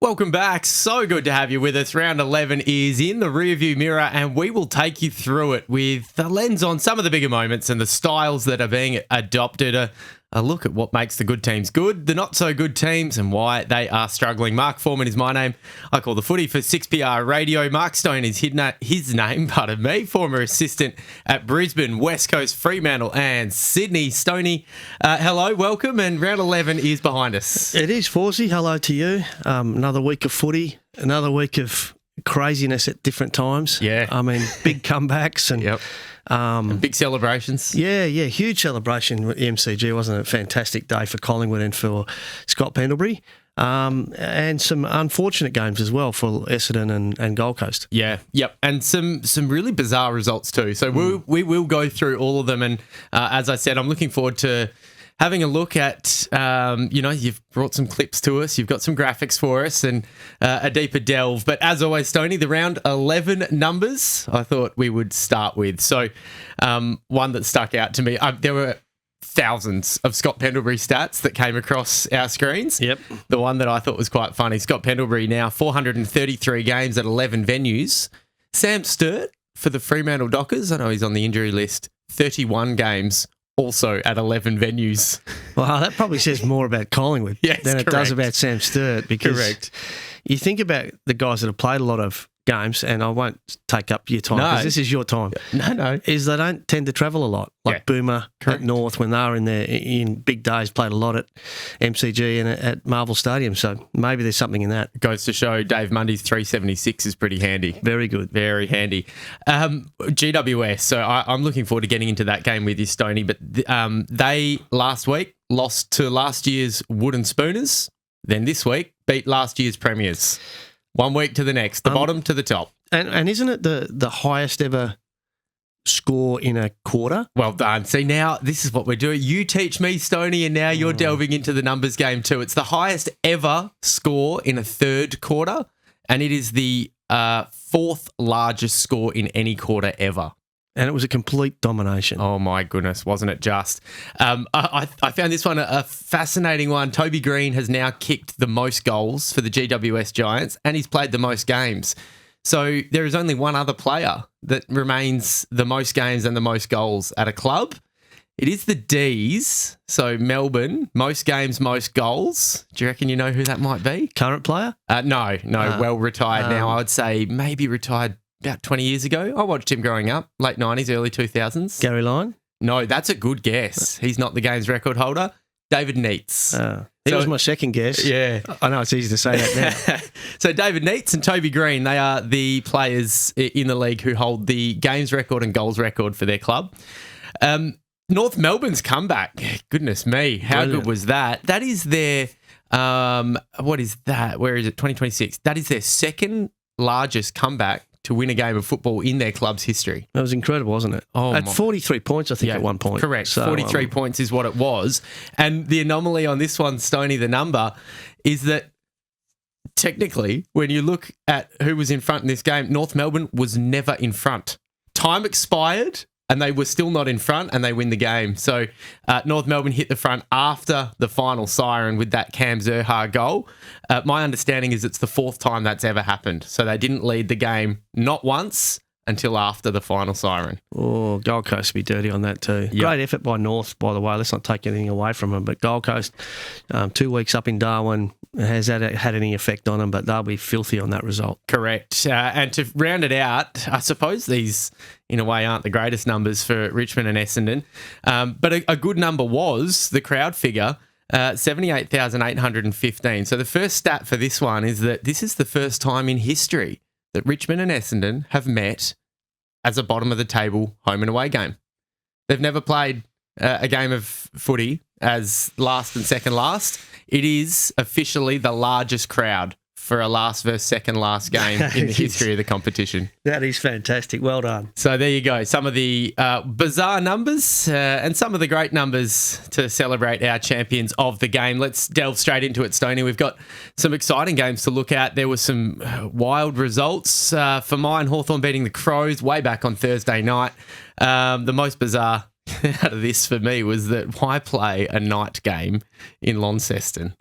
Welcome back. So good to have you with us. Round 11 is in the rearview mirror, and we will take you through it with the lens on some of the bigger moments and the styles that are being adopted. A look at what makes the good teams good, the not so good teams, and why they are struggling. Mark Foreman is my name. I call the footy for 6PR Radio. Mark Stone is his name, pardon me, former assistant at Brisbane, West Coast, Fremantle and Sydney. Stoney, hello, welcome, and round 11 is behind us. It is, Forsey. Hello to you. Another week of footy, another week of craziness at different times. Yeah. I mean, big comebacks and... Yep. And big celebrations. Yeah, huge celebration with the MCG. Wasn't it a fantastic day for Collingwood and for Scott Pendlebury? And some unfortunate games as well for Essendon and Gold Coast. Yeah, yep, and some really bizarre results too. So we will go through all of them, and as I said, I'm looking forward to having a look at, you've brought some clips to us, you've got some graphics for us, and a deeper delve. But as always, Stoney, the round 11 numbers I thought we would start with. So one that stuck out to me, there were thousands of Scott Pendlebury stats that came across our screens. Yep. The one that I thought was quite funny, Scott Pendlebury now 433 games at 11 venues. Sam Sturt for the Fremantle Dockers, I know he's on the injury list, 31 games also at 11 venues. Well, that probably says more about Collingwood than it does about Sam Sturt, because you think about the guys that have played a lot of games, and I won't take up your time because this is your time. No. Is they don't tend to travel a lot. Like Boomer at North, when they were in big days, played a lot at MCG and at Marvel Stadium. So maybe there's something in that. Goes to show Dave Mundy's 376 is pretty handy. Very good. Very handy. GWS, so I'm looking forward to getting into that game with you, Stoney, but they last week lost to last year's Wooden Spooners, then this week beat last year's Premiers. 1 week to the next, the bottom to the top. And isn't it the highest ever score in a quarter? Well done. See, now this is what we're doing. You teach me, Stoney, and now you're delving into the numbers game too. It's the highest ever score in a third quarter, and it is the fourth largest score in any quarter ever. And it was a complete domination. Oh, my goodness. Wasn't it just? I found this one a fascinating one. Toby Green has now kicked the most goals for the GWS Giants, and he's played the most games. So there is only one other player that remains the most games and the most goals at a club. It is the D's. So Melbourne, most games, most goals. Do you reckon you know who that might be? Current player? No. Well retired now. I would say maybe retired about 20 years ago. I watched him growing up, late 90s, early 2000s. Gary Lyon? No, that's a good guess. He's not the game's record holder. David Neitz. He was my second guess. Yeah. I know it's easy to say that now. So David Neitz and Toby Green, they are the players in the league who hold the games record and goals record for their club. North Melbourne's comeback, goodness me, how Brilliant. Good was that? That is their, what is that? Where is it? 2026. That is their second largest comeback to win a game of football in their club's history. That was incredible, wasn't it? At 43 points, I think, at one point. Correct. So, 43 points is what it was. And the anomaly on this one, Stoney, the number, is that technically, when you look at who was in front in this game, North Melbourne was never in front. Time expired, and they were still not in front, and they win the game. So North Melbourne hit the front after the final siren with that Cam Zurhaar goal. My understanding is it's the fourth time that's ever happened. So they didn't lead the game not once until after the final siren. Oh, Gold Coast would be dirty on that too. Yep. Great effort by North, by the way. Let's not take anything away from them. But Gold Coast, 2 weeks up in Darwin, has that had any effect on them, but they'll be filthy on that result. Correct. And to round it out, I suppose these, in a way, aren't the greatest numbers for Richmond and Essendon. But a good number was the crowd figure, 78,815. So the first stat for this one is that this is the first time in history that Richmond and Essendon have met as a bottom of the table home and away game. They've never played a game of footy as last and second last. It is officially the largest crowd for a last versus second last game in the history of the competition. That is fantastic. Well done. So there you go. Some of the bizarre numbers and some of the great numbers to celebrate our champions of the game. Let's delve straight into it, Stoney. We've got some exciting games to look at. There were some wild results. For mine, Hawthorn beating the Crows way back on Thursday night. The most bizarre out of this for me was that why play a night game in Launceston?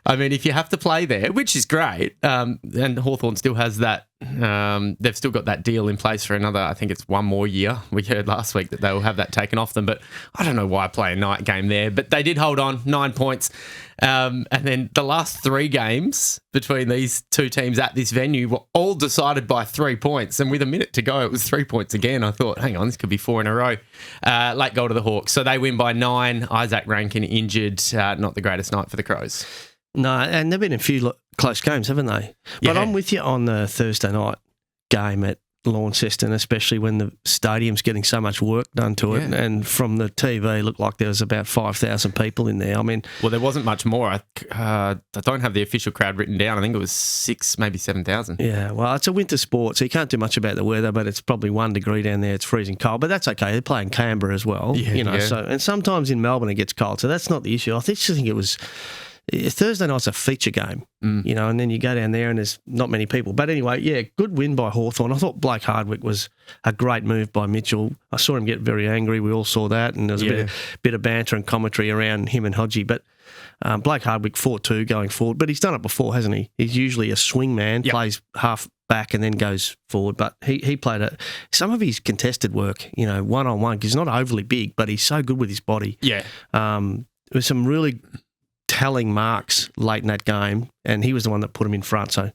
I mean, if you have to play there, which is great, and Hawthorn still has that, they've still got that deal in place for another, I think it's one more year. We heard last week that they will have that taken off them, but I don't know why play a night game there. But they did hold on, 9 points. And then the last 3 games between these two teams at this venue were all decided by 3 points. And with a minute to go, it was 3 points again. I thought, hang on, this could be 4 in a row. Late goal to the Hawks. So they win by 9. Isaac Rankin injured. Not the greatest night for the Crows. No, and there've been a few close games, haven't they? But I'm with you on the Thursday night game at Launceston, especially when the stadium's getting so much work done to it. And from the TV, it looked like there was about 5,000 people in there. I mean, well, there wasn't much more. I don't have the official crowd written down. I think it was 6, maybe 7,000. Yeah, well, it's a winter sport, so you can't do much about the weather, but it's probably 1 degree down there. It's freezing cold, but that's okay. They're playing Canberra as well, So, and sometimes in Melbourne it gets cold, so that's not the issue. I just think it was Thursday night's a feature game, and then you go down there and there's not many people. But anyway, good win by Hawthorn. I thought Blake Hardwick was a great move by Mitchell. I saw him get very angry. We all saw that, and there was a bit of banter and commentary around him and Hodgie. But Blake Hardwick 4-2 going forward, but he's done it before, hasn't he? He's usually a swing man, plays half back and then goes forward. But he played some of his contested work, one-on-one, because he's not overly big, but he's so good with his body. Yeah. There was some really telling marks late in that game, and he was the one that put him in front. So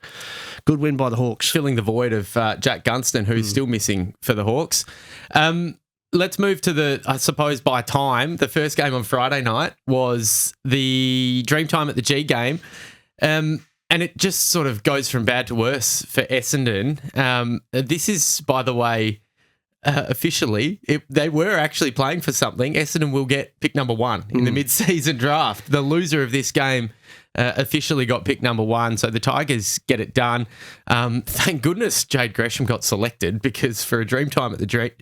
good win by the Hawks. Filling the void of Jack Gunston, who's still missing for the Hawks. Let's move to I suppose by time, the first game on Friday night was the Dreamtime at the G game. And it just sort of goes from bad to worse for Essendon. This is, by the way, officially, they were actually playing for something. Essendon will get pick number 1 in the mid-season draft. The loser of this game officially got pick number 1, so the Tigers get it done. Thank goodness Jade Gresham got selected, because for a Dreamtime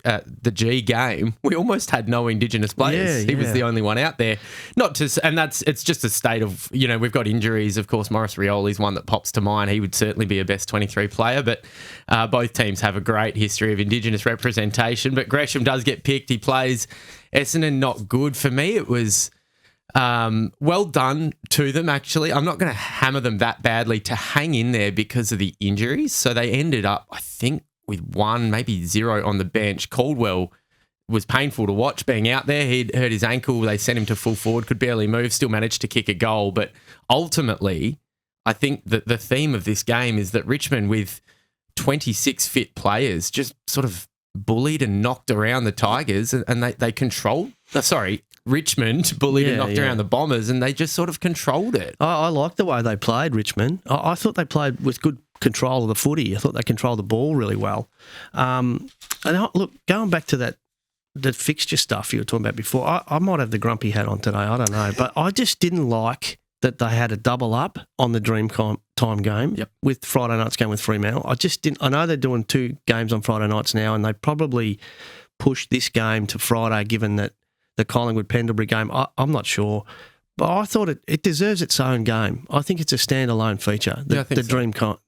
at the G game, we almost had no Indigenous players. He was the only one out there. It's just a state of, we've got injuries. Of course, Maurice Rioli's one that pops to mind. He would certainly be a best 23 player, but both teams have a great history of Indigenous representation. But Gresham does get picked. He plays. Essendon not good. For me, it was well done to them, actually. I'm not going to hammer them that badly to hang in there because of the injuries. So they ended up, I think, with 1, maybe 0 on the bench. Caldwell was painful to watch being out there. He'd hurt his ankle. They sent him to full forward, could barely move, still managed to kick a goal. But ultimately, I think that the theme of this game is that Richmond, with 26 fit players, just sort of bullied and knocked around the Tigers, and they controlled... Richmond bullied and knocked around the Bombers, and they just sort of controlled it. I like the way they played, Richmond. I thought they played with good control of the footy. I thought they controlled the ball really well. And look, going back to the fixture stuff you were talking about before, I might have the grumpy hat on today, I don't know. But I just didn't like that they had a double up on the Dreamtime game with Friday night's game with Fremantle. I know they're doing 2 games on Friday nights now, and they probably pushed this game to Friday, given that the Collingwood-Pendlebury game, I'm not sure. But I thought it deserves its own game. I think it's a standalone feature. I think so.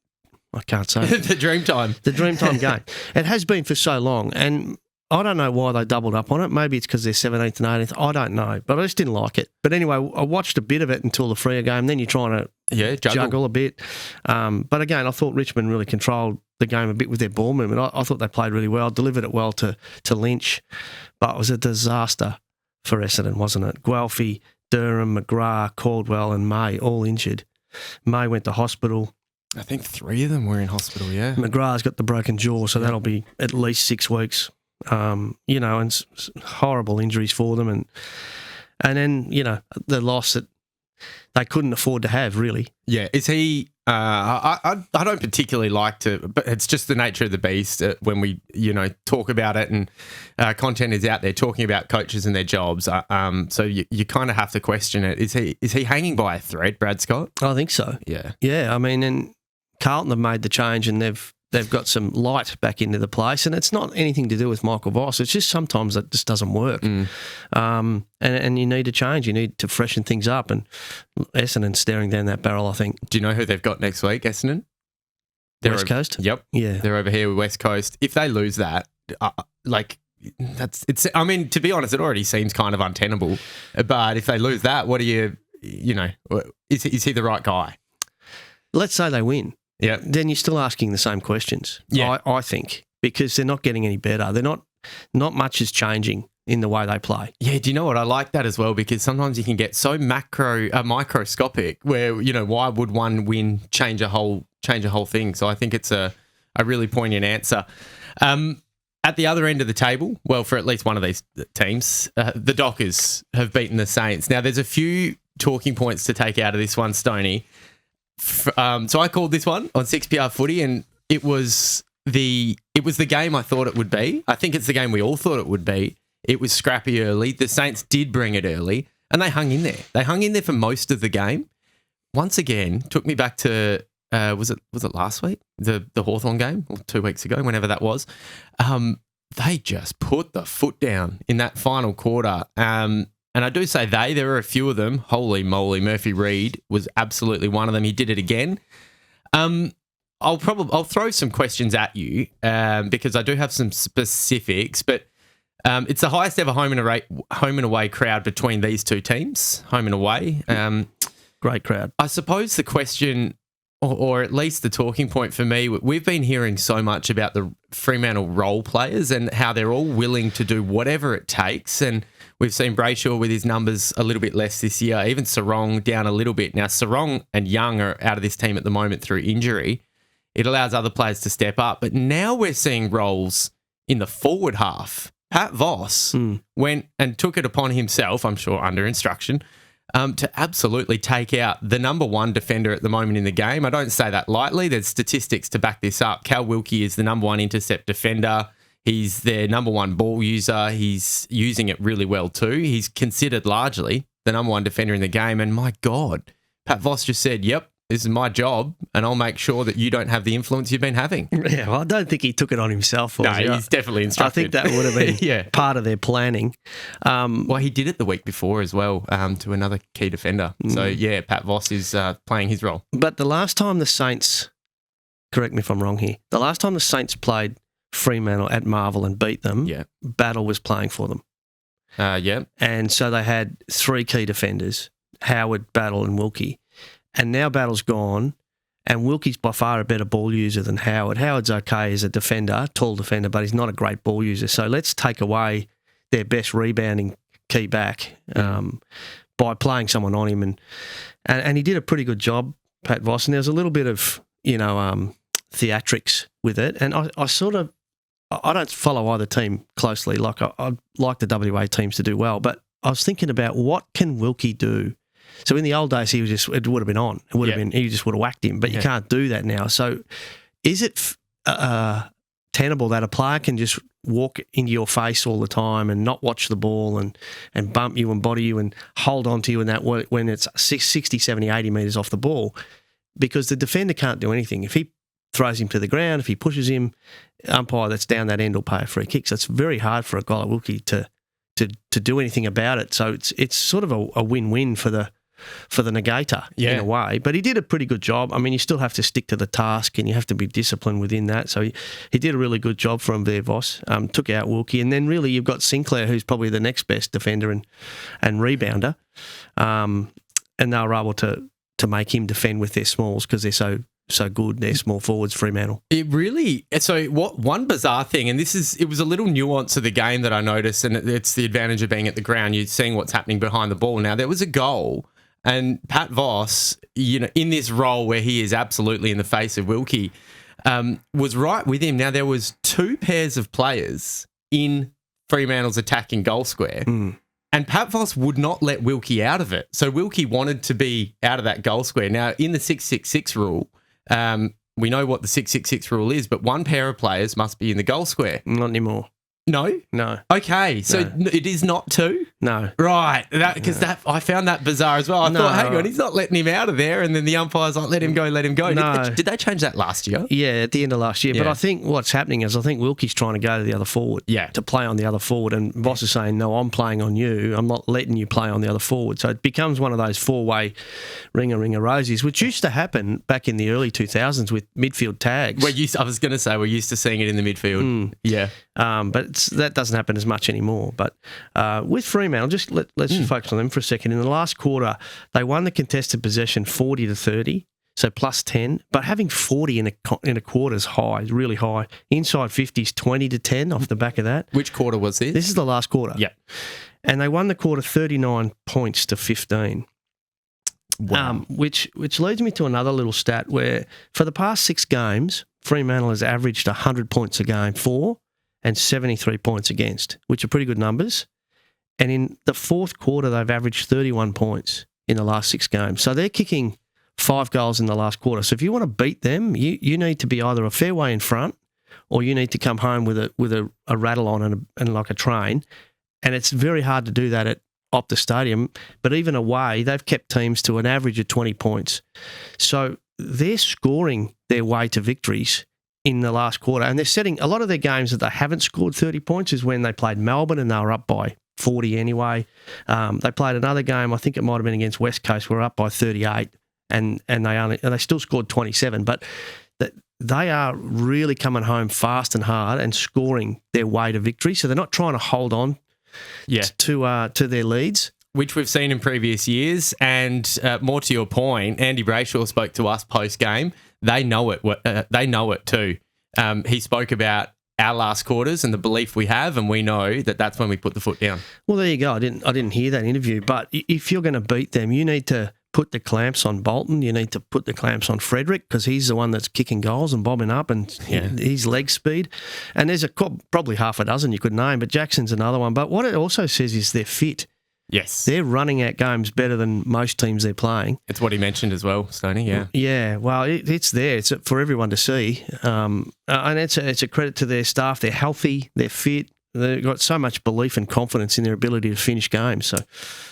I can't say it. The Dreamtime. The Dreamtime game. It has been for so long, and I don't know why they doubled up on it. Maybe it's because they're 17th and 18th. I don't know, but I just didn't like it. But anyway, I watched a bit of it until the Freo game. Then you're trying to juggle a bit. But again, I thought Richmond really controlled the game a bit with their ball movement. I thought they played really well, delivered it well to Lynch, but it was a disaster for Essendon, wasn't it? Guelphy, Durham, McGrath, Caldwell and May all injured. May went to hospital. I think 3 of them were in hospital, yeah. McGrath's got the broken jaw, so that'll be at least 6 weeks. And horrible injuries for them. And then, the loss that they couldn't afford to have, really. Yeah. Is he... I don't particularly like to, but it's just the nature of the beast when we, talk about it, and content is out there talking about coaches and their jobs. So you kind of have to question it. Is he hanging by a thread, Brad Scott? I think so. Yeah. Yeah. I mean, and Carlton have made the change, and they've got some light back into the place, and it's not anything to do with Michael Voss. It's just sometimes it just doesn't work. And you need to change. You need to freshen things up, and Essendon's staring down that barrel, I think. Do you know who they've got next week, Essendon? West Coast? Yep. Yeah. They're over here with West Coast. If they lose that, I mean, to be honest, it already seems kind of untenable. But if they lose that, what do you... is he the right guy? Let's say they win. Yeah. Then you're still asking the same questions. Yeah. I think, because they're not getting any better. They're not much is changing in the way they play. Yeah, do you know what? I like that as well, because sometimes you can get so microscopic where, why would one win change a whole thing? So I think it's a really poignant answer. At the other end of the table, well, for at least one of these teams, the Dockers have beaten the Saints. Now, there's a few talking points to take out of this one, Stoney. So I called this one on 6PR Footy, and it was the game I thought it would be. I think it's the game we all thought it would be. It was scrappy early. The Saints did bring it early, and they hung in there. They hung in there for most of the game. Once again, took me back to was it last week, the Hawthorn game, or 2 weeks ago, whenever that was. They just put the foot down in that final quarter. And I do say there were a few of them. Holy moly, Murphy Reid was absolutely one of them. He did it again. I'll throw some questions at you because I do have some specifics, but it's the highest ever home and away crowd between these two teams, home and away. Great crowd. I suppose the question, or at least the talking point for me, we've been hearing so much about the Fremantle role players and how they're all willing to do whatever it takes. And we've seen Brayshaw with his numbers a little bit less this year, even Sarong down a little bit. Now, Sarong and Young are out of this team at the moment through injury. It allows other players to step up. But now we're seeing roles in the forward half. Pat Voss went and took it upon himself, I'm sure under instruction, to absolutely take out the number one defender at the moment in the game. I don't say that lightly. There's statistics to back this up. Cal Wilkie is the number one intercept defender. He's their number one ball user. He's using it really well too. He's considered largely the number one defender in the game. And my God, Pat Voss just said, yep, this is my job, and I'll make sure that you don't have the influence you've been having. Yeah, well, I don't think he took it on himself. No, he's definitely instructed. I think that would have been part of their planning. Well, he did it the week before as well to another key defender. So, yeah, Pat Voss is playing his role. But the last time the Saints, correct me if I'm wrong here, the last time the Saints played Fremantle at Marvel and beat them, Battle was playing for them. Yeah. And so they had three key defenders, Howard, Battle and Wilkie. And now Battle's gone, and Wilkie's by far a better ball user than Howard. Howard's okay as a defender, tall defender, but he's not a great ball user. So let's take away their best rebounding key back by playing someone on him. And he did a pretty good job, Pat Voss. And there was a little bit of, theatrics with it. And I don't follow either team closely. Like I like the WA teams to do well, but I was thinking about what can Wilkie do. So in the old days, it would have been on. It would have been, he just would have whacked him, but you can't do that now. So is it tenable that a player can just walk into your face all the time and not watch the ball and bump you and body you and hold on to you in that when it's 60, 70, 80 metres off the ball? Because the defender can't do anything. If he throws him to the ground, if he pushes him, umpire that's down that end will pay a free kick. So it's very hard for a guy like Wilkie to do anything about it. So it's sort of a win-win for the negator in a way. But he did a pretty good job. I mean, you still have to stick to the task and you have to be disciplined within that. So he did a really good job from there, Voss. Took out Wilkie. And then really you've got Sinclair, who's probably the next best defender and rebounder. And they were able to make him defend with their smalls because they're so good. They're small forwards, Fremantle. It really, so one bizarre thing, and it was a little nuance of the game that I noticed, and it's the advantage of being at the ground. You're seeing what's happening behind the ball. Now, there was a goal, and Pat Voss, in this role where he is absolutely in the face of Wilkie, was right with him. Now, there was two pairs of players in Fremantle's attacking goal square, and Pat Voss would not let Wilkie out of it. So Wilkie wanted to be out of that goal square. Now, in the 666 rule, we know what the 666 rule is, but one pair of players must be in the goal square. Not anymore. No? No. Okay, so it is not two? No. Right, because I found that bizarre as well. I thought, hang on, he's not letting him out of there, and then the umpire's like, let him go, let him go. No. Did they change that last year? Yeah, at the end of last year. Yeah. But I think what's happening is Wilkie's trying to go to the other forward, to play on the other forward, and Voss is saying, no, I'm playing on you. I'm not letting you play on the other forward. So it becomes one of those four-way ringer rosies, which used to happen back in the early 2000s with midfield tags. I was going to say, we're used to seeing it in the midfield. Yeah. But that doesn't happen as much anymore. But with Fremantle, let's just focus on them for a second. In the last quarter, they won the contested possession 40-30, so plus 10. But having 40 in a quarter is high, really high. Inside 50s 20-10 off the back of that. Which quarter was this? This is the last quarter. Yeah. And they won the quarter 39 points to 15. Wow. Which leads me to another little stat where for the past 6 games, Fremantle has averaged 100 points a game for and 73 points against, which are pretty good numbers. And in the fourth quarter, they've averaged 31 points in the last 6 games. So they're kicking 5 goals in the last quarter. So if you want to beat them, you need to be either a fair way in front or you need to come home with a rattle on and like a train. And it's very hard to do that at Optus Stadium, but even away, they've kept teams to an average of 20 points. So they're scoring their way to victories in the last quarter, and they're setting a lot of their games that they haven't scored 30 points is when they played Melbourne and they were up by 40 anyway. They played another game, I think it might have been against West Coast, were up by 38, and they still scored 27, but they are really coming home fast and hard and scoring their way to victory. So they're not trying to hold on to their leads, which we've seen in previous years. And more to your point, Andy Brayshaw spoke to us post game. They know it. They know it too. He spoke about our last quarters and the belief we have, and we know that that's when we put the foot down. Well, there you go. I didn't hear that interview, but if you're going to beat them, you need to put the clamps on Bolton. You need to put the clamps on Frederick because he's the one that's kicking goals and bobbing up and his leg speed. And there's probably half a dozen you could name, but Jackson's another one. But what it also says is they're fit. Yes. They're running out games better than most teams they're playing. It's what he mentioned as well, Stoney, yeah. Yeah, well, it's there. It's for everyone to see. And it's a credit to their staff. They're healthy, they're fit. They've got so much belief and confidence in their ability to finish games. So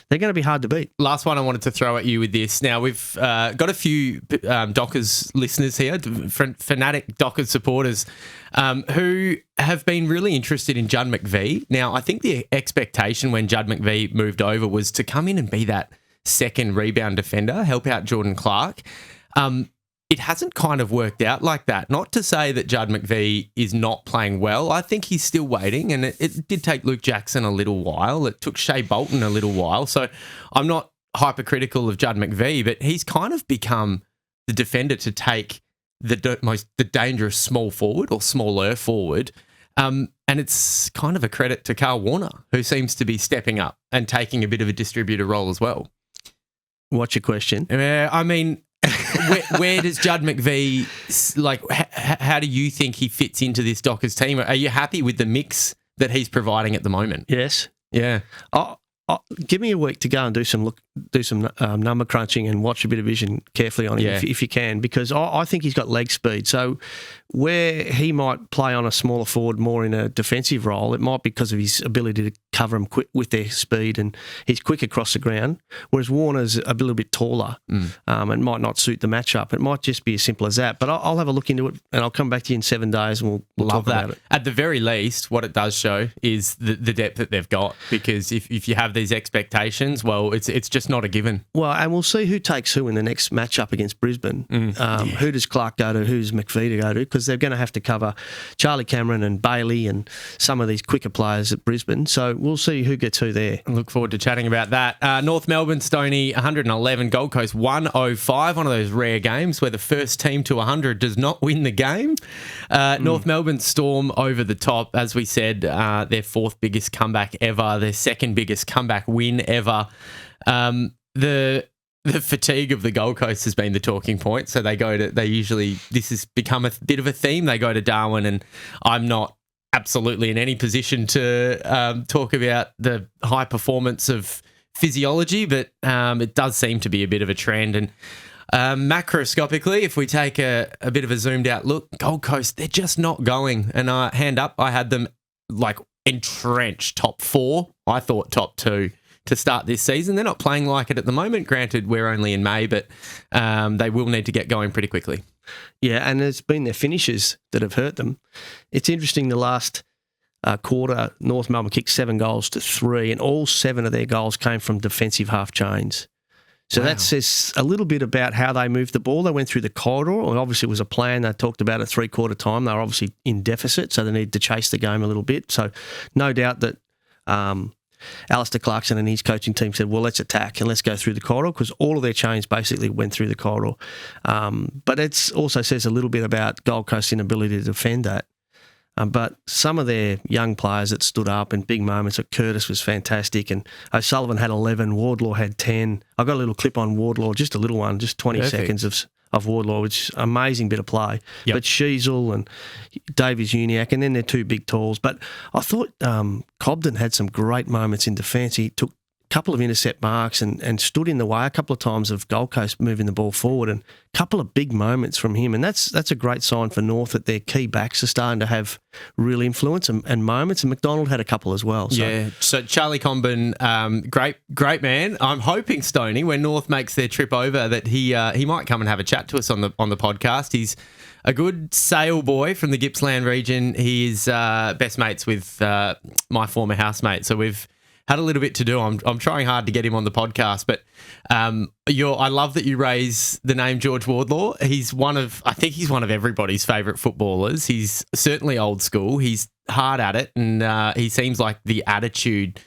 they're going to be hard to beat. Last one I wanted to throw at you with this. Now, we've got a few Dockers listeners here, fanatic Dockers supporters, who have been really interested in Judd McVie. Now, I think the expectation when Judd McVie moved over was to come in and be that second rebound defender, help out Jordan Clark. It hasn't kind of worked out like that. Not to say that Judd McVie is not playing well. I think he's still waiting, and it did take Luke Jackson a little while. It took Shea Bolton a little while. So I'm not hypercritical of Judd McVie, but he's kind of become the defender to take the dangerous small forward or smaller forward. And it's kind of a credit to Carl Warner, who seems to be stepping up and taking a bit of a distributor role as well. What's your question? I mean... where does Judd McVie, how do you think he fits into this Dockers team? Are you happy with the mix that he's providing at the moment? Yes. Yeah. Give me a week to go and do some number crunching and watch a bit of vision carefully on him if you can, because I think he's got leg speed. So where he might play on a smaller forward more in a defensive role, it might be because of his ability to cover them quick with their speed, and he's quick across the ground, whereas Warner's a little bit taller and might not suit the matchup. It might just be as simple as that. But I'll have a look into it and I'll come back to you in 7 days and we'll talk about it. At the very least, what it does show is the depth that they've got, because if you have these expectations, well, it's just not a given. Well, and we'll see who takes who in the next matchup against Brisbane. Who does Clark go to? Who's McVie to go to? Because they're going to have to cover Charlie Cameron and Bailey and some of these quicker players at Brisbane. So we'll see who gets who there. I look forward to chatting about that. North Melbourne, Stoney, 111. Gold Coast, 105. One of those rare games where the first team to 100 does not win the game. North Melbourne Storm over the top. As we said, their 4th biggest comeback ever. Their 2nd biggest comeback win ever. The fatigue of the Gold Coast has been the talking point. So this has become a bit of a theme. They go to Darwin, and I'm not absolutely in any position to talk about the high performance of physiology, but it does seem to be a bit of a trend. And macroscopically, if we take a bit of a zoomed out look, Gold Coast, they're just not going. And hand up, I had them entrenched top 4. I thought top 2 to start this season. They're not playing like it at the moment. Granted, we're only in May, but they will need to get going pretty quickly. Yeah, and it's been their finishes that have hurt them. It's interesting, the last quarter, North Melbourne kicked 7 goals to 3, and all 7 of their goals came from defensive half chains. So that says a little bit about how they moved the ball. They went through the corridor, and obviously it was a plan. They talked about at three-quarter time. They were obviously in deficit, so they needed to chase the game a little bit. So no doubt that Alistair Clarkson and his coaching team said, well, let's attack and let's go through the corridor, because all of their chains basically went through the corridor. But it also says a little bit about Gold Coast's inability to defend that. But some of their young players that stood up in big moments, Curtis was fantastic, and O'Sullivan had 11, Wardlaw had 10. I got a little clip on Wardlaw, just a little one, just 20 seconds of Wardlaw, which is an amazing bit of play. Yep. But Sheasel and Davies Uniacke, and then they're two big talls. But I thought Cobden had some great moments in defence. He took a couple of intercept marks and stood in the way a couple of times of Gold Coast moving the ball forward, and a couple of big moments from him. And that's a great sign for North that their key backs are starting to have real influence and moments. And McDonald had a couple as well. So. Yeah, so Charlie Comben, great man. I'm hoping, Stoney, when North makes their trip over, that he might come and have a chat to us on the podcast. He's a good sail boy from the Gippsland region. He is best mates with my former housemate, so we've had a little bit to do. I'm trying hard to get him on the podcast, but I love that you raise the name George Wardlaw. I think he's one of everybody's favourite footballers. He's certainly old school. He's hard at it, and he seems like the attitude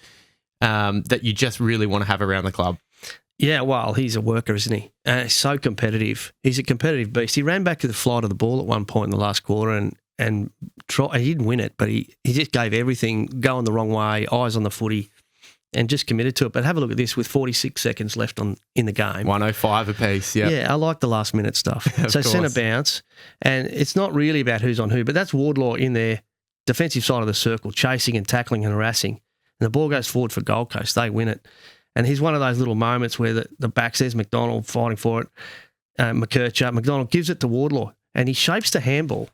that you just really want to have around the club. Yeah, well, he's a worker, isn't he? He's so competitive. He's a competitive beast. He ran back to the flight of the ball at one point in the last quarter, and he didn't win it, but he just gave everything, going the wrong way, eyes on the footy, and just committed to it. But have a look at this with 46 seconds left in the game. 105 apiece, yeah. Yeah, I like the last minute stuff. So centre bounce, and it's not really about who's on who, but that's Wardlaw in their defensive side of the circle, chasing and tackling and harassing. And the ball goes forward for Gold Coast. They win it. And he's one of those little moments where the back says McDonald fighting for it, McKercher. McDonald gives it to Wardlaw, and he shapes the handball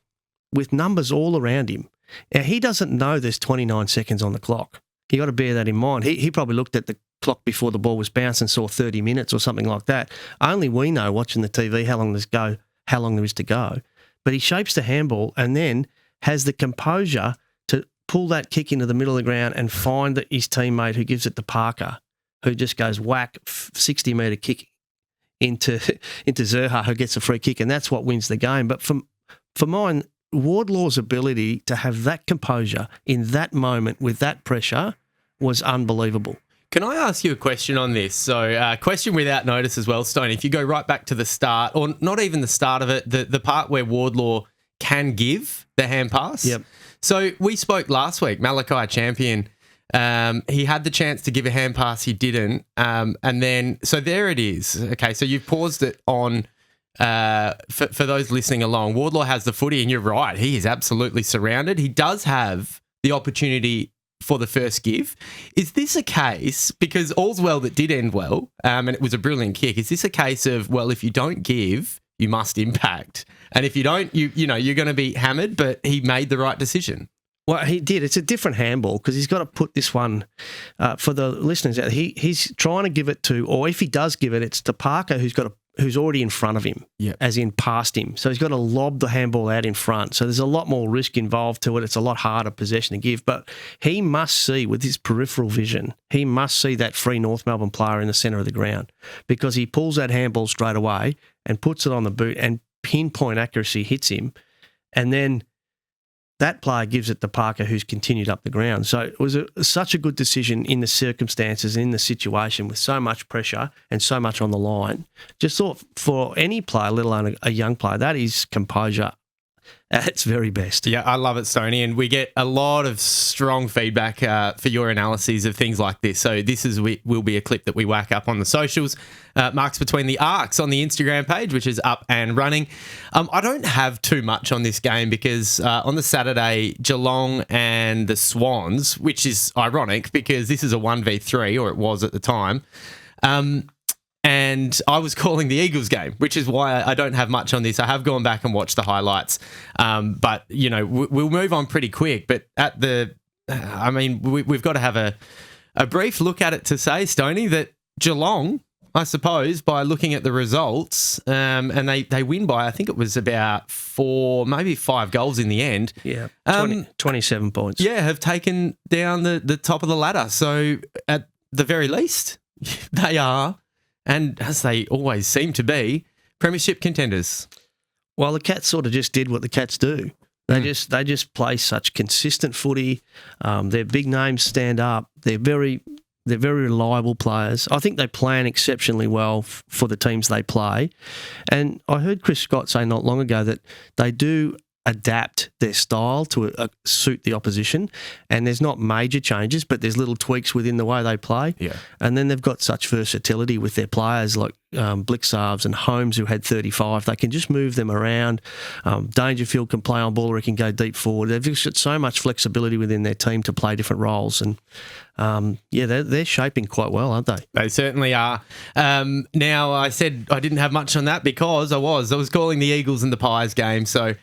with numbers all around him. Now, he doesn't know there's 29 seconds on the clock. You got to bear that in mind. He probably looked at the clock before the ball was bounced and saw 30 minutes or something like that. Only we know, watching the TV, how long there is to go. But he shapes the handball and then has the composure to pull that kick into the middle of the ground and find his teammate who gives it to Parker, who just goes whack, 60-metre kick into Zerha, who gets a free kick, and that's what wins the game. But for mine, Wardlaw's ability to have that composure in that moment with that pressure was unbelievable. Can I ask you a question on this? So, question without notice as well, Stone. If you go right back to the start, or not even the start of it, the part where Wardlaw can give the hand pass. Yep. So we spoke last week, Malachi Champion. He had the chance to give a hand pass, he didn't. And then, so there it is. Okay, so you've paused it on... For those listening along, Wardlaw has the footy, and you're right, he is absolutely surrounded. He does have the opportunity for the first give. Is this a case, because all's well that did end well, and it was a brilliant kick, is this a case of, well, if you don't give, you must impact, and if you don't, you're going to be hammered, but he made the right decision? Well, he did. It's a different handball because he's got to put this one, for the listeners out, he's trying to give it to, or if he does give it, it's to Parker, who's already in front of him, as in past him. So he's got to lob the handball out in front. So there's a lot more risk involved to it. It's a lot harder possession to give. But he must see, with his peripheral vision, he must see that free North Melbourne player in the centre of the ground, because he pulls that handball straight away and puts it on the boot, and pinpoint accuracy hits him. And then that player gives it to Parker, who's continued up the ground. So it was such a good decision in the circumstances, in the situation, with so much pressure and so much on the line. Just thought for any player, let alone a young player, that is composure at its very best. Yeah, I love it, Stoney, and we get a lot of strong feedback for your analyses of things like this. So this will be a clip that we whack up on the socials. Marks Between the Arcs on the Instagram page, which is up and running. I don't have too much on this game because on the Saturday, Geelong and the Swans, which is ironic because this is a 1v3, or it was at the time, and I was calling the Eagles game, which is why I don't have much on this. I have gone back and watched the highlights, but we'll move on pretty quick. But we've got to have a brief look at it to say, Stoney, that Geelong, I suppose, by looking at the results, and they win by, I think it was about 4, maybe 5 goals in the end. Yeah, 27 points. Yeah, have taken down the top of the ladder. So at the very least, they are and as they always seem to be, premiership contenders. Well, the Cats sort of just did what the Cats do. They just play such consistent footy. Their big names stand up. They're very reliable players. I think they plan exceptionally well for the teams they play. And I heard Chris Scott say not long ago that they do adapt their style to suit the opposition, and there's not major changes, but there's little tweaks within the way they play. Yeah. And then they've got such versatility with their players like Blixarves and Holmes, who had 35. They can just move them around. Dangerfield can play on ball, or he can go deep forward. They've just got so much flexibility within their team to play different roles, and they're shaping quite well, aren't they? They certainly are. Now, I said I didn't have much on that because I was calling the Eagles and the Pies game, so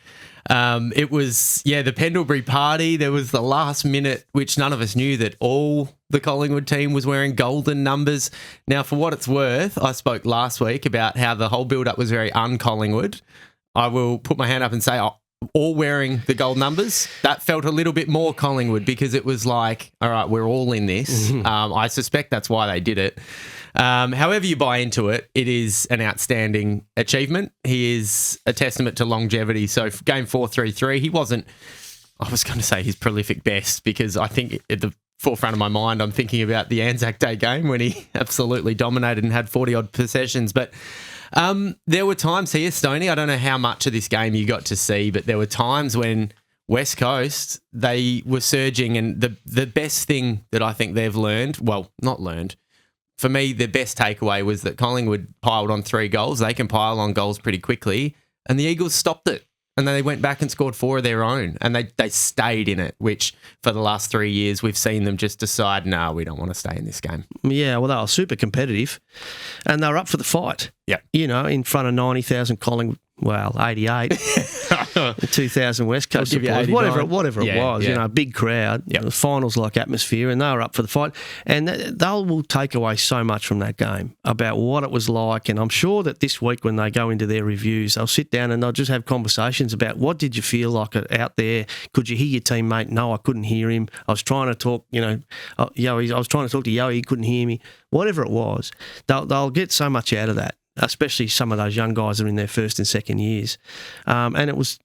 it was, the Pendlebury party. There was the last minute, which none of us knew that all the Collingwood team was wearing golden numbers. Now, for what it's worth, I spoke last week about how the whole build-up was very un-Collingwood. I will put my hand up and say, all wearing the gold numbers, that felt a little bit more Collingwood, because it was like, all right, we're all in this. I suspect that's why they did it. However you buy into it, it is an outstanding achievement. He is a testament to longevity. So game 4-3-3, he wasn't, I was going to say his prolific best, because I think at the forefront of my mind, I'm thinking about the Anzac Day game when he absolutely dominated and had 40-odd possessions. But there were times here, Stoney, I don't know how much of this game you got to see, but there were times when West Coast, they were surging, and the best thing that I think they've learned, well, not learned, for me, the best takeaway was that Collingwood piled on 3 goals. They can pile on goals pretty quickly, and the Eagles stopped it. And then they went back and scored 4 of their own, and they stayed in it, which for the last 3 years we've seen them just decide, no, we don't want to stay in this game. Yeah, well, they were super competitive, and they were up for the fight. Yeah. You know, in front of 90,000 Collingwood, 88, 2,000 West Coast supporters, whatever it was, you know, a big crowd, finals-like atmosphere, and they were up for the fight. And they will take away so much from that game about what it was like. And I'm sure that this week when they go into their reviews, they'll sit down and they'll just have conversations about what did you feel like out there? Could you hear your teammate? No, I couldn't hear him. I was trying to talk, I was trying to talk to Yowie, he couldn't hear me. Whatever it was, they'll get so much out of that, especially some of those young guys that are in their first and second years. And it was,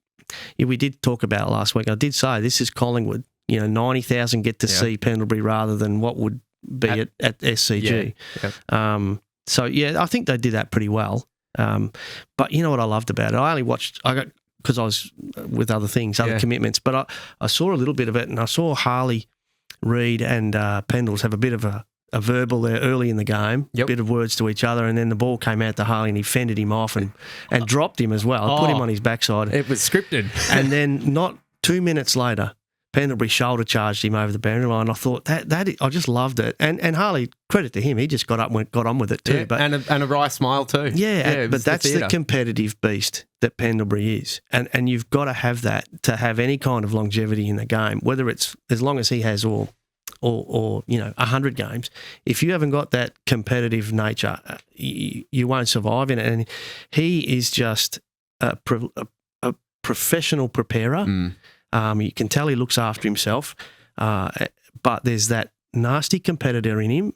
we did talk about it last week. I did say this is Collingwood. 90,000 get to see Pendlebury rather than what would be at SCG. I think they did that pretty well. But you know what I loved about it? I only watched, because I was with other things, other commitments, but I saw a little bit of it, and I saw Harley, Reid and Pendles have a bit of a verbal there early in the game, a bit of words to each other, and then the ball came out to Harley and he fended him off and dropped him as well, put him on his backside. It was scripted. And then not 2 minutes later, Pendlebury shoulder charged him over the boundary line. I thought that I just loved it. And Harley, credit to him, he just got up and got on with it too. Yeah, but and a wry smile too. Yeah, but that's the competitive beast that Pendlebury is. And you've got to have that to have any kind of longevity in the game, whether it's as long as he has or 100 games. If you haven't got that competitive nature, you won't survive in it. And he is just a professional preparer. You can tell he looks after himself, but there's that nasty competitor in him.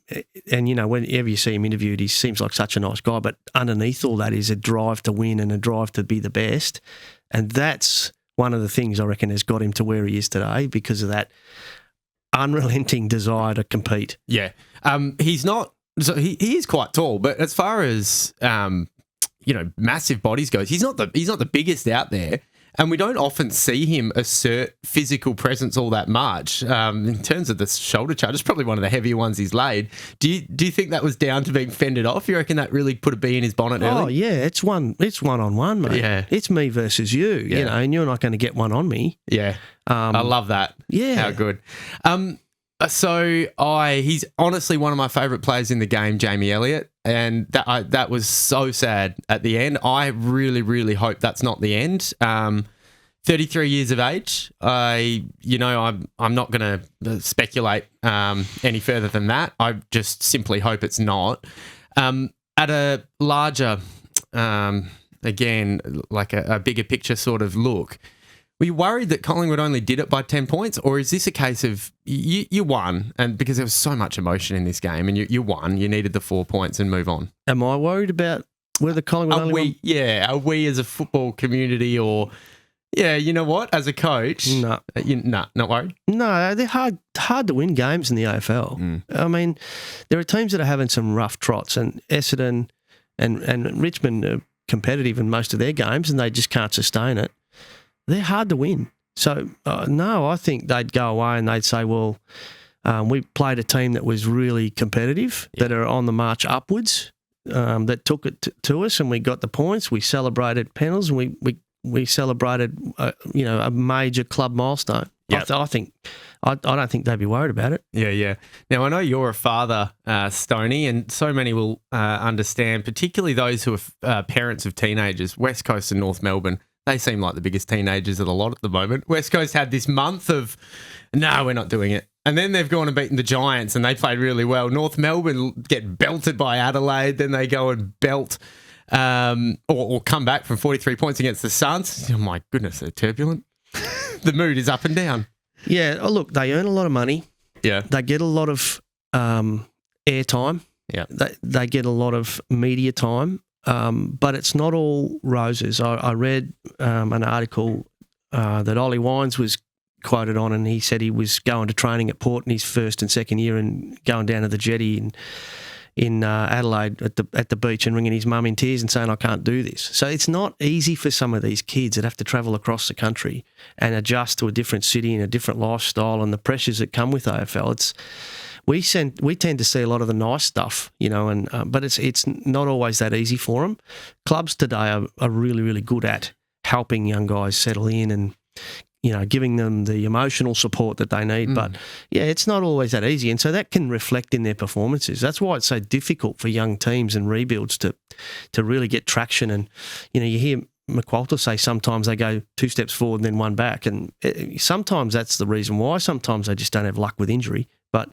And, whenever you see him interviewed, he seems like such a nice guy, but underneath all that is a drive to win and a drive to be the best. And that's one of the things I reckon has got him to where he is today, because of that unrelenting desire to compete. Yeah. He's not, so he is quite tall, but as far as, massive bodies goes, he's not the biggest out there. And we don't often see him assert physical presence all that much. In terms of the shoulder charge, it's probably one of the heavier ones he's laid. Do you think that was down to being fended off? You reckon that really put a bee in his bonnet early? Oh, yeah. It's one-on-one, mate. Yeah. It's me versus you, and you're not going to get one on me. Yeah. I love that. Yeah. How good. He's honestly one of my favourite players in the game, Jamie Elliott, and that was so sad at the end. I really, really hope that's not the end. 33 years of age. I'm not going to speculate any further than that. I just simply hope it's not. At a larger, again, like a bigger picture sort of look, were you worried that Collingwood only did it by 10 points, or is this a case of you won, and because there was so much emotion in this game, and you won, you needed the 4 points and move on? Am I worried about whether Collingwood only won? Yeah, are we as a football community, or you know what, as a coach? No, not worried. No, they're hard to win games in the AFL. I mean, there are teams that are having some rough trots, and Essendon and Richmond are competitive in most of their games, and they just can't sustain it. They're hard to win. So, no, I think they'd go away and they'd say, well, we played a team that was really competitive, that are on the march upwards, that took it to us, and we got the points. We celebrated penalties, and we celebrated, a major club milestone. Yep. I don't think they'd be worried about it. Yeah. Now, I know you're a father, Stoney, and so many will understand, particularly those who are parents of teenagers, West Coast and North Melbourne. They seem like the biggest teenagers of the lot at the moment. West Coast had this month of, no, we're not doing it. And then they've gone and beaten the Giants, and they played really well. North Melbourne get belted by Adelaide, then they go and belt or come back from 43 points against the Suns. Oh, my goodness, they're turbulent. The mood is up and down. Yeah, look, they earn a lot of money. Yeah. They get a lot of airtime. Yeah. They get a lot of media time. But it's not all roses. I read an article that Ollie Wines was quoted on, and he said he was going to training at Port in his first and second year and going down to the jetty in Adelaide at the beach and ringing his mum in tears and saying, I can't do this. So it's not easy for some of these kids that have to travel across the country and adjust to a different city and a different lifestyle and the pressures that come with AFL. We tend to see a lot of the nice stuff, but it's not always that easy for them. Clubs today are really, really good at helping young guys settle in and, giving them the emotional support that they need. But, it's not always that easy. And so that can reflect in their performances. That's why it's so difficult for young teams and rebuilds to really get traction. And, you hear McWalter say sometimes they go 2 steps forward and then 1 back. And sometimes that's the reason why. Sometimes they just don't have luck with injury. But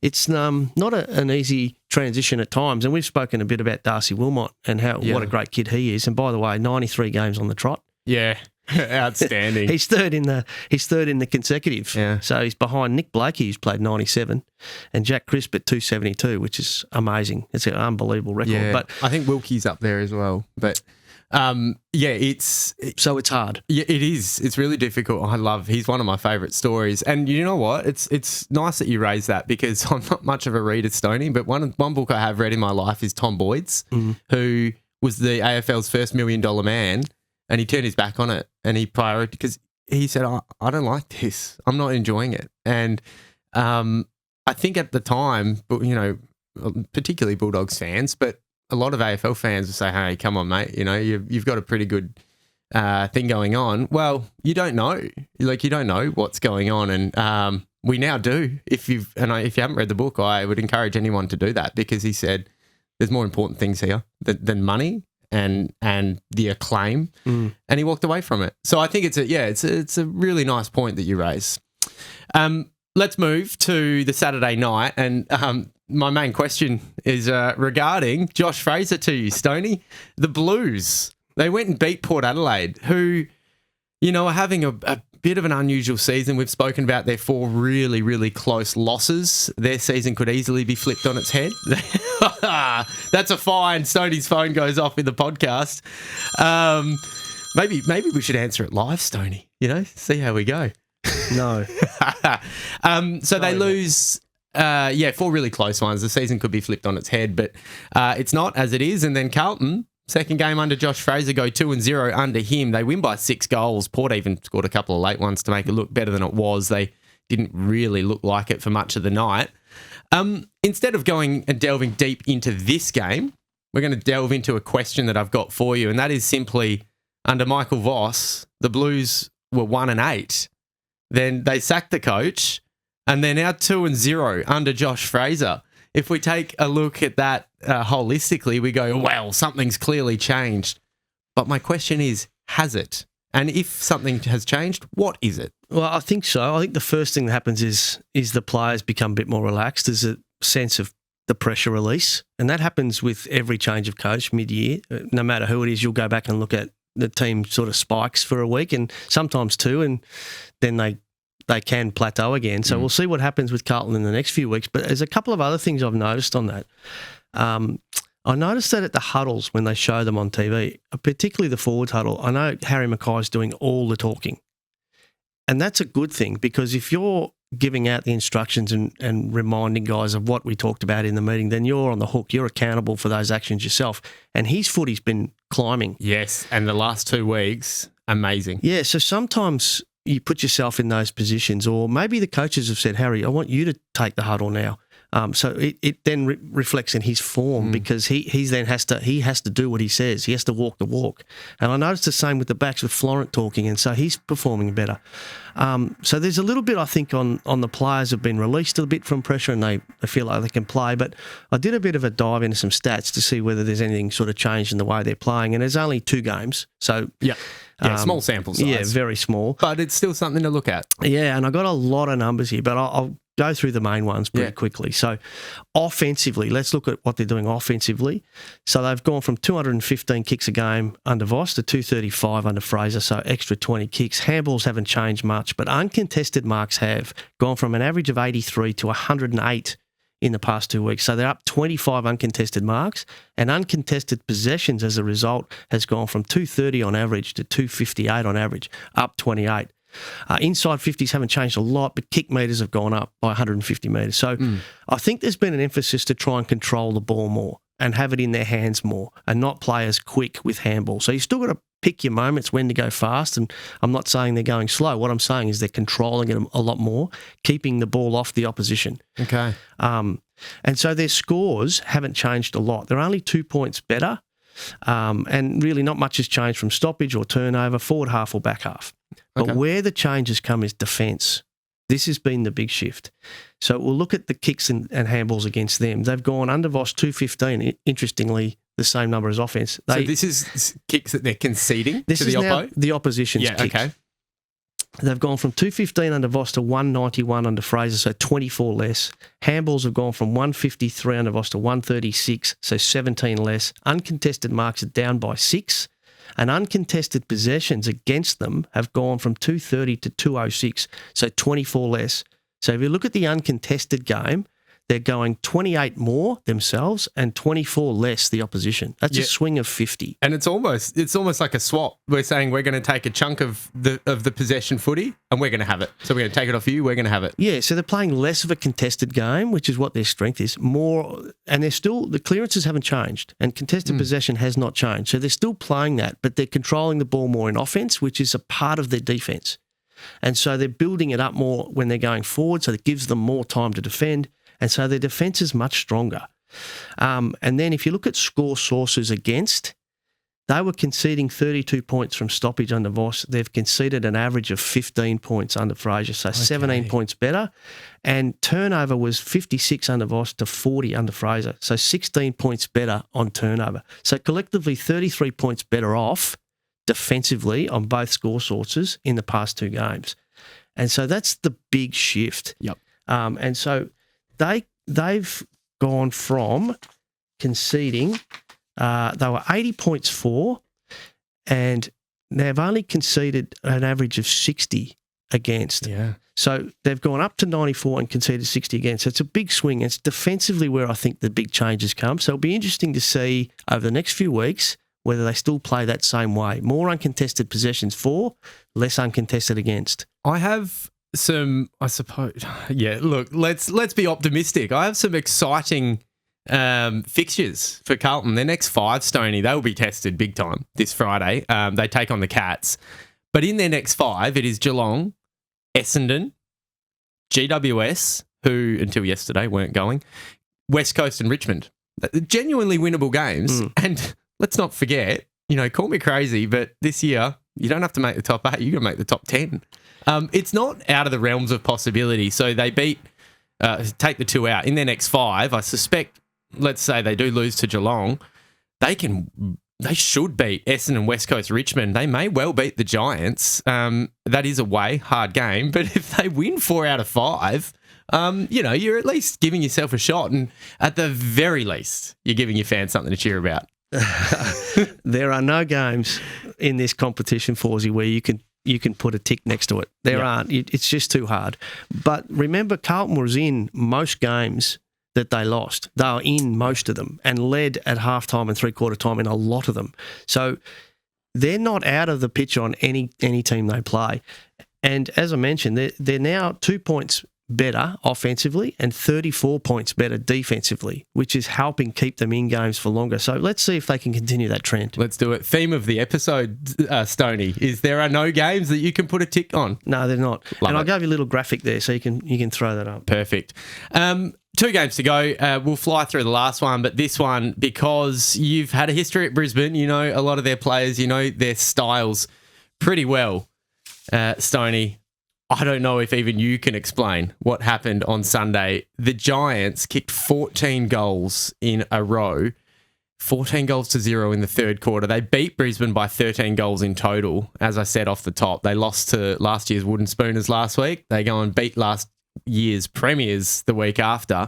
it's not an easy transition at times. And we've spoken a bit about Darcy Wilmot and what a great kid he is. And by the way, 93 games on the trot. Yeah, outstanding. He's third in the consecutive. Yeah. So he's behind Nick Blakey, who's played 97, and Jack Crisp at 272, which is amazing. It's an unbelievable record. Yeah, but I think Wilkie's up there as well. But so it's hard. Yeah, it is. It's really difficult. He's one of my favourite stories. And you know what? It's nice that you raised that, because I'm not much of a reader, Stoney, but one book I have read in my life is Tom Boyd's, who was the AFL's first $1 million man, and he turned his back on it and he prioritized, because he said, I don't like this. I'm not enjoying it. And I think at the time, particularly Bulldogs fans, but a lot of AFL fans will say, hey, come on, mate, you've got a pretty good thing going on. Well, you don't know. You don't know what's going on. And we now do. If you haven't read the book, I would encourage anyone to do that, because he said there's more important things here than money and the acclaim. And he walked away from it. So I think it's a really nice point that you raise. Let's move to the Saturday night, and my main question is regarding Josh Fraser to you, Stoney. The Blues, they went and beat Port Adelaide, who, are having a bit of an unusual season. We've spoken about their 4 really, really close losses. Their season could easily be flipped on its head. That's a fine. Stoney's phone goes off in the podcast. Maybe we should answer it live, Stoney. See how we go. No. So they lose, 4 really close ones. The season could be flipped on its head, but it's not, as it is. And then Carlton, second game under Josh Fraser, go 2-0 under him. They win by 6 goals. Port even scored a couple of late ones to make it look better than it was. They didn't really look like it for much of the night. Instead of going and delving deep into this game, we're going to delve into a question that I've got for you, and that is simply, under Michael Voss, the Blues were 1-8. Then they sacked the coach, and they're now 2-0 under Josh Fraser. If we take a look at that holistically, we go, well, something's clearly changed. But my question is, has it? And if something has changed, what is it? Well, I think so. I think the first thing that happens is the players become a bit more relaxed. There's a sense of the pressure release, and that happens with every change of coach mid-year. No matter who it is, you'll go back and look at the team sort of spikes for a week and sometimes two, and then they can plateau again. So we'll see what happens with Carlton in the next few weeks. But there's a couple of other things I've noticed on that. I noticed that at the huddles when they show them on TV, particularly the forwards huddle, I know Harry Mackay's doing all the talking. And that's a good thing, because if you're giving out the instructions and reminding guys of what we talked about in the meeting, then you're on the hook. You're accountable for those actions yourself. And his footy's been climbing. Yes, and the last 2 weeks, amazing. Yeah, so sometimes you put yourself in those positions, or maybe the coaches have said, Harry, I want you to take the huddle now. So it then reflects in his form, because he then has to do what he says. He has to walk the walk. And I noticed the same with the backs with Florent talking, and so he's performing better. So there's a little bit, I think, on the players have been released a bit from pressure and they feel like they can play. But I did a bit of a dive into some stats to see whether there's anything sort of changed in the way they're playing. And there's only 2 games. So yeah, small sample size. Yeah, very small. But it's still something to look at. Yeah, and I got a lot of numbers here, but I'll go through the main ones pretty quickly. So offensively, let's look at what they're doing offensively. So they've gone from 215 kicks a game under Voss to 235 under Fraser, so extra 20 kicks. Handballs haven't changed much, but uncontested marks have gone from an average of 83 to 108 in the past 2 weeks. So they're up 25 uncontested marks, and uncontested possessions as a result has gone from 230 on average to 258 on average, up 28. Inside 50s haven't changed a lot, but kick metres have gone up by 150 metres. So I think there's been an emphasis to try and control the ball more and have it in their hands more and not play as quick with handball. So you've still got to pick your moments when to go fast, and I'm not saying they're going slow. What I'm saying is they're controlling it a lot more, keeping the ball off the opposition. Okay. And so their scores haven't changed a lot. They're only 2 points better, and really not much has changed from stoppage or turnover, forward half or back half. But where the changes come is defence. This has been the big shift. So we'll look at the kicks and handballs against them. They've gone under Voss 215, interestingly, the same number as offence. So this is kicks that they're conceding to the oppo? The opposition's kicks. Okay. They've gone from 215 under Voss to 191 under Fraser, so 24 less. Handballs have gone from 153 under Voss to 136, so 17 less. Uncontested marks are down by 6. And uncontested possessions against them have gone from 230 to 206, so 24 less. So if you look at the uncontested game, they're going 28 more themselves and 24 less the opposition. That's a swing of 50. And it's almost like a swap. We're saying we're going to take a chunk of the possession footy and we're going to have it. So we're going to take it off you, we're going to have it. Yeah, so they're playing less of a contested game, which is what their strength is. More, and they're still, the clearances haven't changed and contested possession has not changed. So they're still playing that, but they're controlling the ball more in offense, which is a part of their defense. And so they're building it up more when they're going forward, so it gives them more time to defend. And so their defence is much stronger. And then if you look at score sources against, they were conceding 32 points from stoppage under Voss. They've conceded an average of 15 points under Fraser, so 17 points better. And turnover was 56 under Voss to 40 under Fraser, so 16 points better on turnover. So collectively 33 points better off defensively on both score sources in the past 2 games. And so that's the big shift. Yep. And so they've gone from conceding, they were 80 points for, and they've only conceded an average of 60 against. Yeah. So they've gone up to 94 and conceded 60 against. So it's a big swing. It's defensively where I think the big changes come. So it'll be interesting to see over the next few weeks whether they still play that same way. More uncontested possessions for, less uncontested against. I have some, I suppose, look, let's be optimistic. I have some exciting fixtures for Carlton. Their next 5, Stoney, they will be tested big time this Friday. They take on the Cats. But in their next 5, it is Geelong, Essendon, GWS, who until yesterday weren't going, West Coast and Richmond. Genuinely winnable games. And let's not forget, call me crazy, but this year, you don't have to make the top 8, you're going to make the top 10. It's not out of the realms of possibility. So they take the 2 out. In their next 5, I suspect, let's say they do lose to Geelong, they should beat Essendon, West Coast, Richmond. They may well beat the Giants. That is a hard game. But if they win 4 out of 5, you're at least giving yourself a shot. And at the very least, you're giving your fans something to cheer about. There are no games in this competition, Forsey, where you can put a tick next to it. There aren't. It's just too hard. But remember, Carlton was in most games that they lost. They were in most of them and led at halftime and three-quarter time in a lot of them. So they're not out of the picture on any team they play. And as I mentioned, they're now 2 points better offensively and 34 points better defensively, which is helping keep them in games for longer. So let's see if they can continue that trend. Let's do it. Theme of the episode, Stoney, is there are no games that you can put a tick on. No, they're not. Love I it. gave you a little graphic there so you can throw that up. Perfect. 2 games to go. We'll fly through the last one, but this one, because you've had a history at Brisbane, you know a lot of their players, you know their styles pretty well. Stoney, I don't know if even you can explain what happened on Sunday. The Giants kicked 14 goals in a row, 14 goals to 0 in the third quarter. They beat Brisbane by 13 goals in total. As I said off the top, they lost to last year's Wooden Spooners last week. They go and beat last year's Premiers the week after.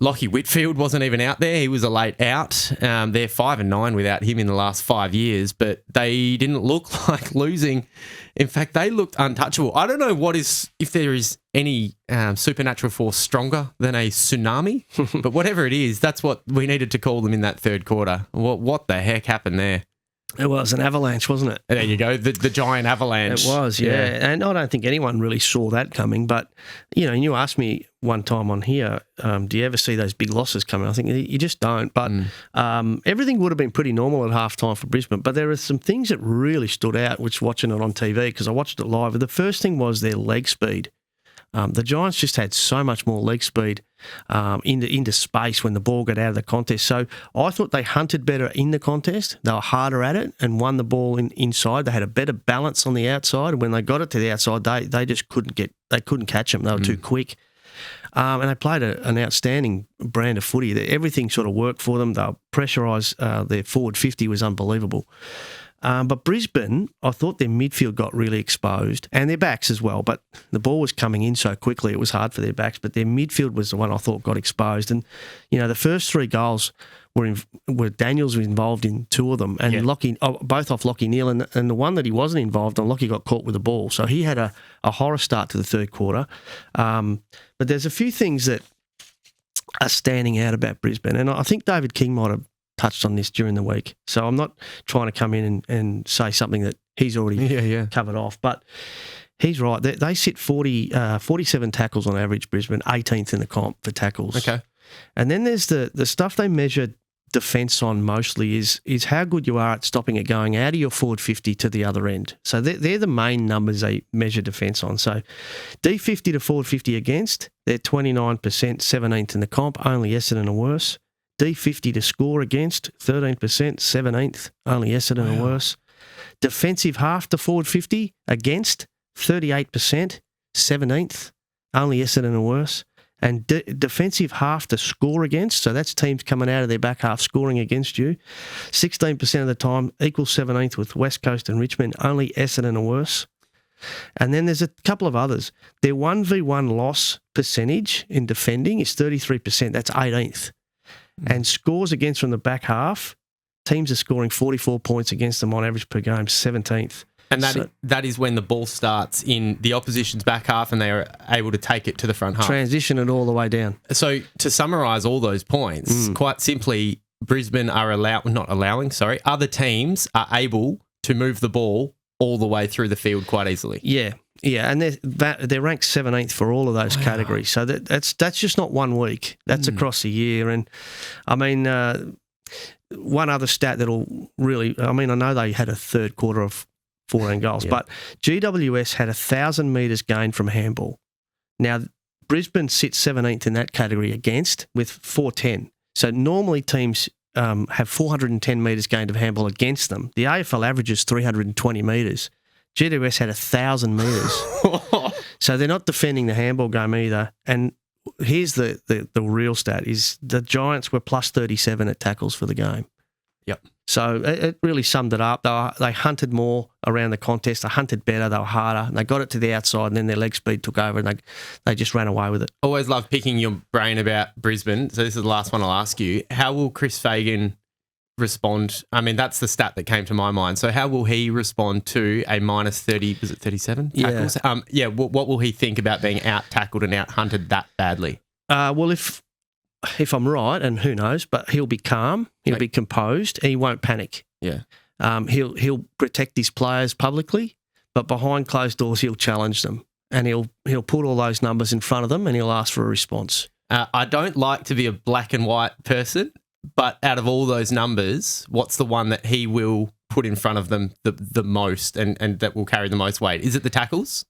Lachie Whitfield wasn't even out there. He was a late out. They're 5-9 without him in the last 5 years, but they didn't look like losing. In fact, they looked untouchable. I don't know if there is any supernatural force stronger than a tsunami, but whatever it is, that's what we needed to call them in that third quarter. What the heck happened there? It was an avalanche, wasn't it? There you go, the giant avalanche. It was, yeah. And I don't think anyone really saw that coming. But, and you asked me one time on here, do you ever see those big losses coming? I think you just don't. But everything would have been pretty normal at halftime for Brisbane. But there are some things that really stood out, which watching it on TV, because I watched it live. The first thing was their leg speed. The Giants just had so much more leg speed into space when the ball got out of the contest. So I thought they hunted better in the contest. They were harder at it and won the ball inside. They had a better balance on the outside. And when they got it to the outside, they just couldn't catch them. They were too quick. And they played an outstanding brand of footy. Everything sort of worked for them. They were pressurised. Their forward 50 was unbelievable. But Brisbane, I thought their midfield got really exposed and their backs as well. But the ball was coming in so quickly, it was hard for their backs. But their midfield was the one I thought got exposed. And, the first 3 goals were Daniels was involved in 2 of them. And Lachie, both off Lachie Neale. And the one that he wasn't involved on, Lachie got caught with the ball. So he had a horror start to the third quarter. But there's a few things that are standing out about Brisbane. And I think David King might have touched on this during the week. So I'm not trying to come in and say something that he's already covered off. But he's right. They sit 47 tackles on average, Brisbane, 18th in the comp for tackles. Okay. And then there's the stuff they measure defence on mostly is how good you are at stopping it going out of your forward 50 to the other end. So they're the main numbers they measure defence on. So D50 to forward 50 against, they're 29%, 17th in the comp, only Essendon are worse. D50 to score against, 13%, 17th, only Essendon are worse. Defensive half to forward 50 against, 38%, 17th, only Essendon are worse. And defensive half to score against, so that's teams coming out of their back half scoring against you, 16% of the time, equals 17th with West Coast and Richmond, only Essendon are worse. And then there's a couple of others. Their 1v1 loss percentage in defending is 33%, that's 18th. And scores against from the back half, teams are scoring 44 points against them on average per game, 17th. And that is when the ball starts in the opposition's back half and they are able to take it to the front half. Transition it all the way down. So to summarise all those points, quite simply, Brisbane are other teams are able to move the ball all the way through the field quite easily. Yeah, and they're ranked 17th for all of those categories. So that's just not 1 week. That's across the year. And, I mean, one other stat that'll really – I mean, I know they had a third quarter of 14 goals, but GWS had 1,000 metres gained from handball. Now, Brisbane sits 17th in that category against with 410. So normally teams have 410 metres gained of handball against them. The AFL average is 320 metres. GWS had 1,000 metres. So they're not defending the handball game either. And here's the real stat is the Giants were plus 37 at tackles for the game. Yep. So it really summed it up. They hunted more around the contest. They hunted better. They were harder. And they got it to the outside, and then their leg speed took over, and they just ran away with it. Always love picking your brain about Brisbane. So this is the last one I'll ask you. How will Chris Fagan respond? I mean, that's the stat that came to my mind. So how will he respond to a minus 30, was it 37 tackles? What will he think about being out-tackled and out-hunted that badly? Well, if I'm right, and who knows, but he'll be calm, he'll be composed, he won't panic. Yeah. He'll protect his players publicly, but behind closed doors he'll challenge them, and he'll put all those numbers in front of them, and he'll ask for a response. I don't like to be a black and white person, but out of all those numbers, what's the one that he will put in front of them the most and that will carry the most weight? Is it the tackles?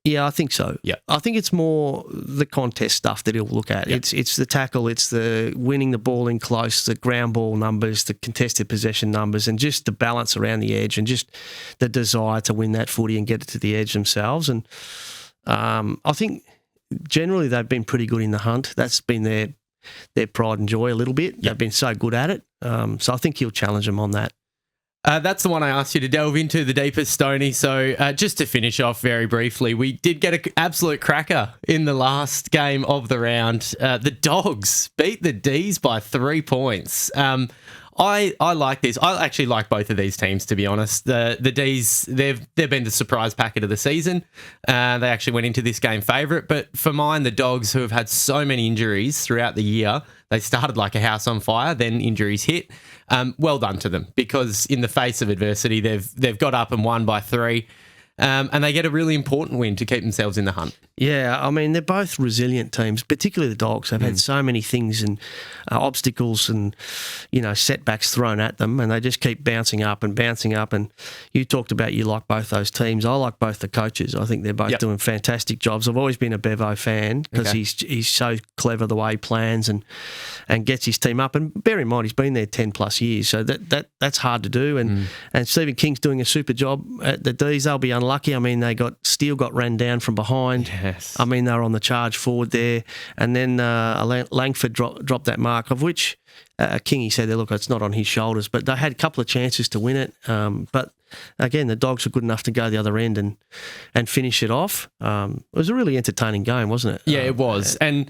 Yeah, I think so. Yeah, I think it's more the contest stuff that he'll look at. Yep. It's the tackle, it's the winning the ball in close, the ground ball numbers, the contested possession numbers, and just the balance around the edge, and just the desire to win that footy and get it to the edge themselves. And I think generally they've been pretty good in the hunt. That's been their pride and joy a little bit. Yep. They've been so good at it. So I think he'll challenge them on that. That's the one I asked you to delve into the deepest, Stoney. So just to finish off very briefly, we did get an absolute cracker in the last game of the round. The Dogs beat the D's by 3 points. I like this. I actually like both of these teams, to be honest. The D's, they've been the surprise packet of the season. They actually went into this game favourite. But for mine, the Dogs, who have had so many injuries throughout the year, they started like a house on fire, then injuries hit. Well done to them, because in the face of adversity, they've got up and won by 3. And they get a really important win to keep themselves in the hunt. Yeah, I mean, they're both resilient teams, particularly the Dogs. They've had so many things and obstacles and, setbacks thrown at them, and they just keep bouncing up and bouncing up. And you talked about you like both those teams. I like both the coaches. I think they're both doing fantastic jobs. I've always been a Bevo fan because he's so clever the way he plans and gets his team up. And bear in mind, he's been there 10+ years, so that's hard to do. And Stephen King's doing a super job at the D's. They'll be unlucky. I mean, Steele got ran down from behind. Yes. I mean, they were on the charge forward there. And then Langford dropped that mark, of which Kingy said, look, it's not on his shoulders. But they had a couple of chances to win it. But again, the Dogs were good enough to go the other end and finish it off. It was a really entertaining game, wasn't it? Yeah, it was. And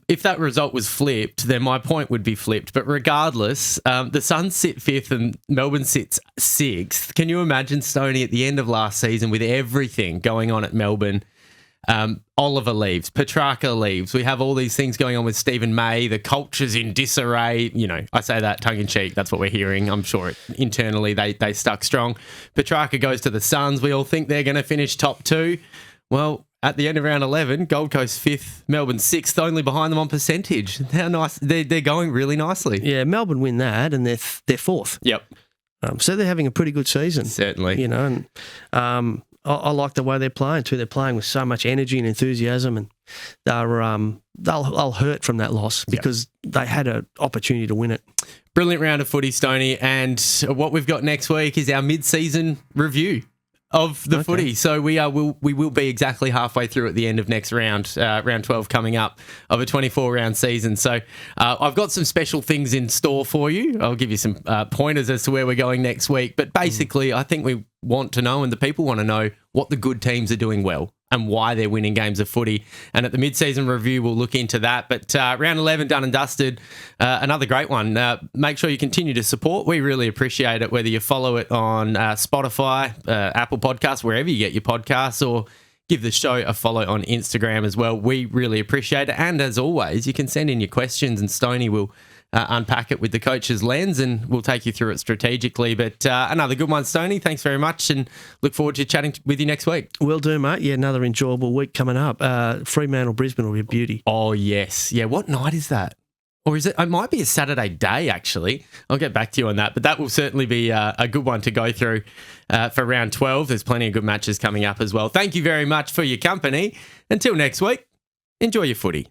if that result was flipped, then my point would be flipped. But regardless, the Suns sit 5th and Melbourne sits 6th. Can you imagine, Stoney, at the end of last season with everything going on at Melbourne? Oliver leaves, Petrarca leaves. We have all these things going on with Stephen May. The culture's in disarray. I say that tongue in cheek. That's what we're hearing. I'm sure internally they stuck strong. Petrarca goes to the Suns. We all think they're going to finish top 2. Well, at the end of round 11, Gold Coast 5th, Melbourne 6th, only behind them on percentage. How nice. They're going really nicely. Yeah, Melbourne win that and they're 4th. Yep. So they're having a pretty good season. Certainly. And I like the way they're playing too. They're playing with so much energy and enthusiasm, and they'll hurt from that loss because they had an opportunity to win it. Brilliant round of footy, Stoney, and what we've got next week is our mid-season review of the footy. So we will be exactly halfway through at the end of next round, round 12 coming up of a 24-round season. So I've got some special things in store for you. I'll give you some pointers as to where we're going next week. But basically, I think we want to know, and the people want to know, what the good teams are doing well and why they're winning games of footy. And at the mid-season review, we'll look into that. But round 11 done and dusted, another great one. Make sure you continue to support. We really appreciate it, whether you follow it on Spotify, Apple Podcasts, wherever you get your podcasts, or give the show a follow on Instagram as well. We really appreciate it. And as always, you can send in your questions and Stoney will unpack it with the coach's lens and we'll take you through it strategically. But another good one, Stoney. Thanks very much and look forward to chatting with you next week. Will do, mate. Yeah, another enjoyable week coming up. Fremantle, Brisbane will be a beauty. Oh, yes. Yeah, what night is that? Or is it? It might be a Saturday day, actually. I'll get back to you on that. But that will certainly be a good one to go through for round 12. There's plenty of good matches coming up as well. Thank you very much for your company. Until next week, enjoy your footy.